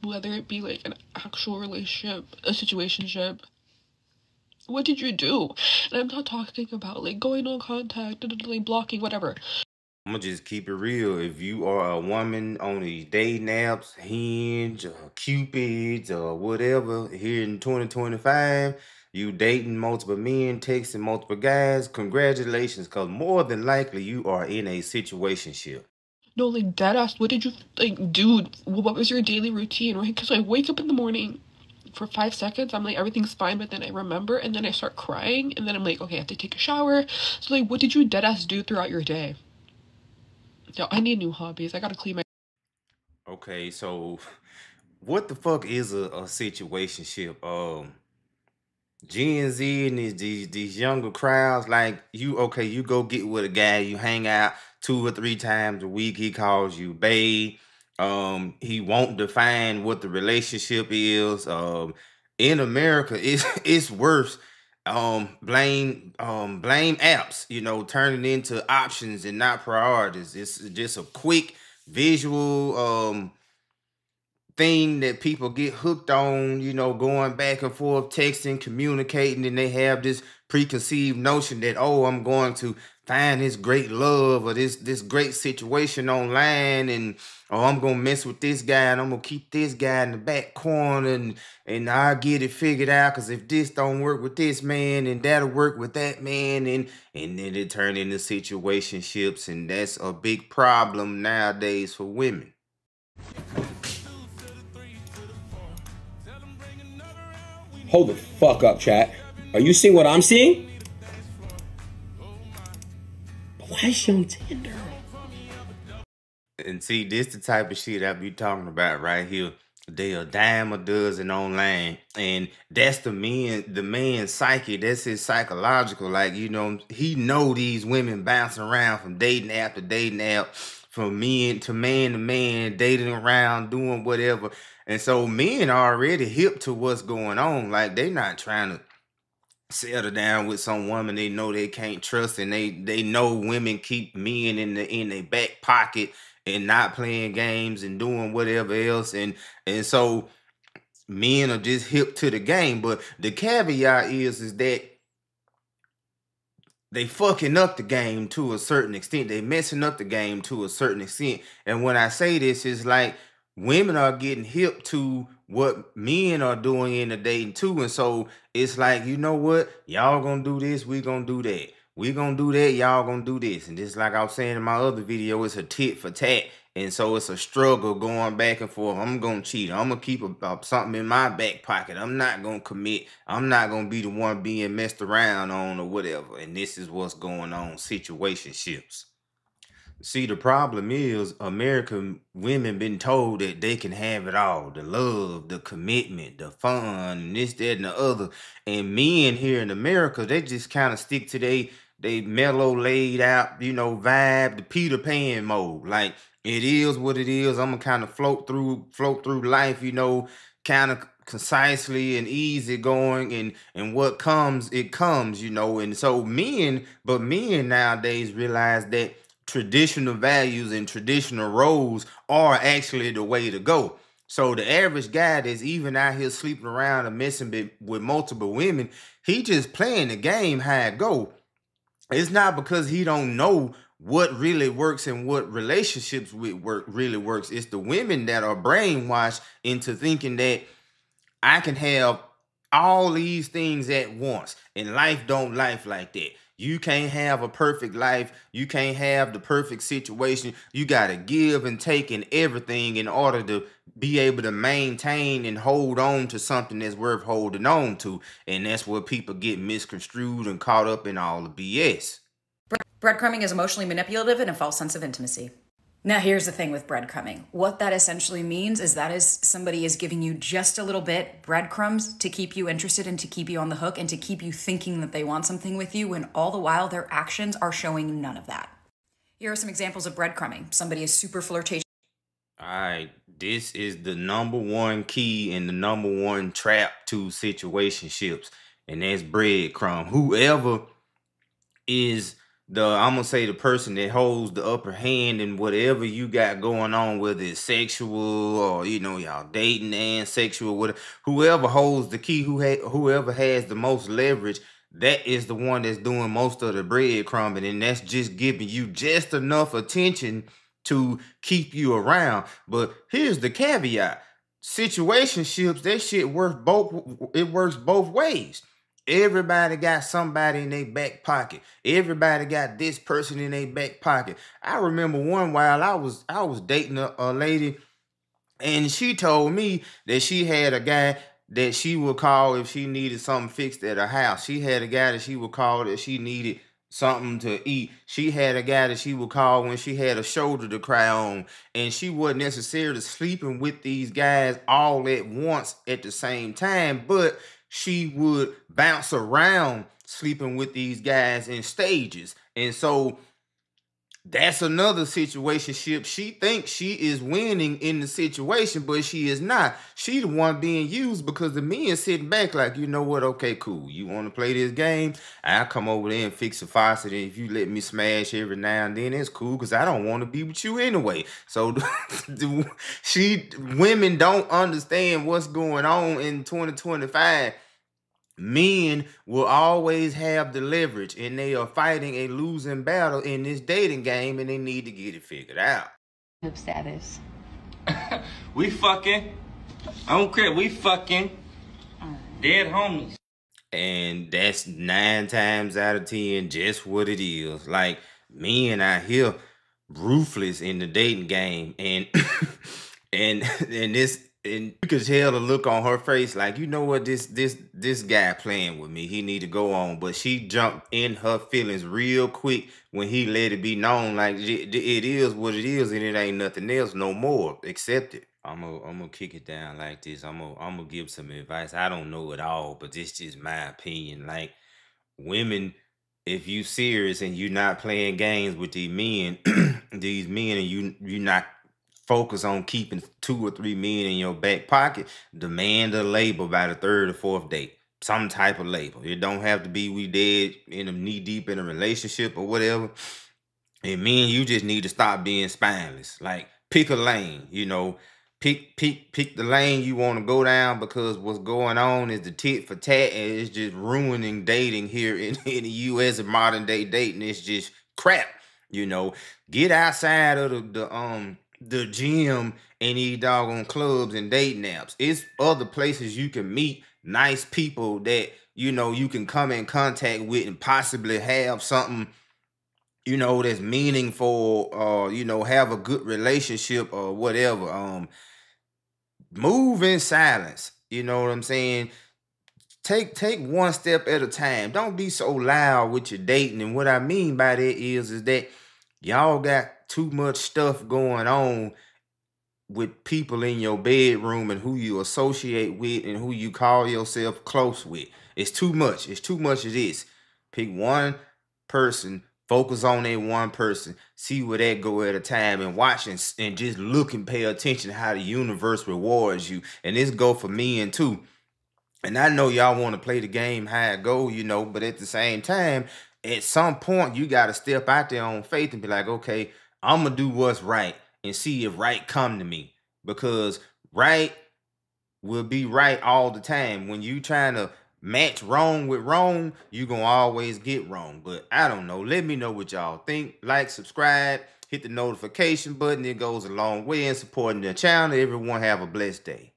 whether it be like an actual relationship, a situationship. What did you do? And I'm not talking about like going on contact, like blocking, whatever. I'm gonna just keep it real. If you are a woman on these dating apps, Hinge, or Cupid, or whatever, here in 2025, you dating multiple men, texting multiple guys, congratulations, because more than likely you are in a situationship. No, like dead ass. What did you like do? What was your daily routine, right? Because I wake up in the morning for 5 seconds, I'm like, everything's fine, but then I remember, and then I start crying, and then I'm like, okay, I have to take a shower. So, like, what did you deadass do throughout your day? Yo, I need new hobbies. I gotta clean my. Okay, so what the fuck is a situationship? Gen Z and these younger crowds, like you, okay, you go get with a guy, you hang out 2 or 3 times a week. He calls you babe. He won't define what the relationship is. In America, it's worse. Blame apps, turning into options and not priorities. It's just a quick visual thing that people get hooked on, going back and forth, texting, communicating, and they have this preconceived notion that, oh, I'm going to find this great love or this great situation online, and oh, I'm gonna mess with this guy and I'm gonna keep this guy in the back corner, and I'll get it figured out, because if this don't work with this man, and that'll work with that man, and then it turn into situationships, and that's a big problem nowadays for women. Hold the fuck up, chat. Are you seeing what I'm seeing? But why is she on Tinder? And see, this the type of shit I be talking about right here. They a dime a dozen online, and that's the man's psyche. That's his psychological. Like, he know these women bouncing around from dating app to dating app, from men to man, dating around, doing whatever. And so men are already hip to what's going on. Like, they not trying to settle down with some woman they know they can't trust, and they know women keep men in their back pocket and not playing games and doing whatever else, and so men are just hip to the game. But the caveat is that they fucking up the game to a certain extent. They messing up the game to a certain extent. And when I say this, it's like women are getting hip to what men are doing in the dating too. And so it's like, you know what? Y'all gonna do this, we gonna do that. We gonna do that, y'all gonna do this. And just like I was saying in my other video, it's a tit for tat. And so it's a struggle going back and forth. I'm gonna cheat. I'm gonna keep something in my back pocket. I'm not gonna commit. I'm not gonna be the one being messed around on or whatever. And this is what's going on. Situationships. See, the problem is American women been told that they can have it all: the love, the commitment, the fun, and this, that, and the other. And men here in America, they just kind of stick to they mellow, laid out, vibe, the Peter Pan mode. Like, it is what it is. I'm gonna kind of float through life, kind of concisely and easy going, and what comes, it comes, And so men nowadays realize that traditional values and traditional roles are actually the way to go. So the average guy that's even out here sleeping around and messing with multiple women, he just playing the game how it go. It's not because he don't know what really works and what relationships really works. It's the women that are brainwashed into thinking that I can have all these things at once, and life don't life like that. You can't have a perfect life. You can't have the perfect situation. You got to give and take in everything in order to be able to maintain and hold on to something that's worth holding on to. And that's where people get misconstrued and caught up in all the BS. Breadcrumbing is emotionally manipulative and a false sense of intimacy. Now, here's the thing with breadcrumbing. What that essentially means is somebody is giving you just a little bit, breadcrumbs, to keep you interested and to keep you on the hook and to keep you thinking that they want something with you, when all the while their actions are showing none of that. Here are some examples of breadcrumbing. Somebody is super flirtatious. All right, this is the number one key and the number one trap to situationships, and that's breadcrumb. Whoever is I'm gonna say the person that holds the upper hand in whatever you got going on, whether it's sexual or y'all dating and sexual, whatever, whoever holds the key, whoever has the most leverage, that is the one that's doing most of the breadcrumbing, and that's just giving you just enough attention to keep you around. But here's the caveat: situationships, that shit works both ways. Everybody got somebody in their back pocket. Everybody got this person in their back pocket. I remember one while I was dating a lady, and she told me that she had a guy that she would call if she needed something fixed at her house. She had a guy that she would call that she needed something to eat. She had a guy that she would call when she had a shoulder to cry on. And she wasn't necessarily sleeping with these guys all at once at the same time, but she would bounce around sleeping with these guys in stages. And so that's another situationship. She thinks she is winning in the situation, but she is not. She the one being used because the men sitting back like, you know what? Okay, cool. You want to play this game? I'll come over there and fix the faucet. And if you let me smash every now and then, it's cool because I don't want to be with you anyway. So women don't understand what's going on in 2025. Men will always have the leverage, and they are fighting a losing battle in this dating game, and they need to get it figured out. Status. We fucking. I don't care. We fucking. Dead homies. And that's 9 times out of 10 just what it is. Like, men out here ruthless in the dating game, and and you could tell the look on her face, like, you know what, this guy playing with me. He need to go on. But she jumped in her feelings real quick when he let it be known, like, it is what it is, and it ain't nothing else no more. Accept it. I'm gonna kick it down like this. I'm gonna give some advice. I don't know it all, but this is just my opinion. Like, women, if you serious and you not playing games with these men, and you not focus on keeping 2 or 3 men in your back pocket, demand a label by the 3rd or 4th date. Some type of label. It don't have to be we dead in a knee deep in a relationship or whatever. And men, you just need to stop being spineless. Like, pick a lane, pick the lane you want to go down, because what's going on is the tit for tat, and it's just ruining dating here in the US and modern day dating. It's just crap. Get outside of the gym and these doggone clubs and dating apps. It's other places you can meet nice people that you can come in contact with and possibly have something that's meaningful, or have a good relationship or whatever. Move in silence. You know what I'm saying? Take one step at a time. Don't be so loud with your dating. And what I mean by that is that y'all got too much stuff going on with people in your bedroom and who you associate with and who you call yourself close with. It's too much. It's too much of this. Pick one person, focus on that one person, see where that go at a time, and watch and just look and pay attention to how the universe rewards you. And this go for men too. And I know y'all want to play the game how it go, but at the same time, at some point, you got to step out there on faith and be like, okay, I'm going to do what's right and see if right come to me. Because right will be right all the time. When you trying to match wrong with wrong, you going to always get wrong. But I don't know. Let me know what y'all think. Like, subscribe, hit the notification button. It goes a long way in supporting the channel. Everyone have a blessed day.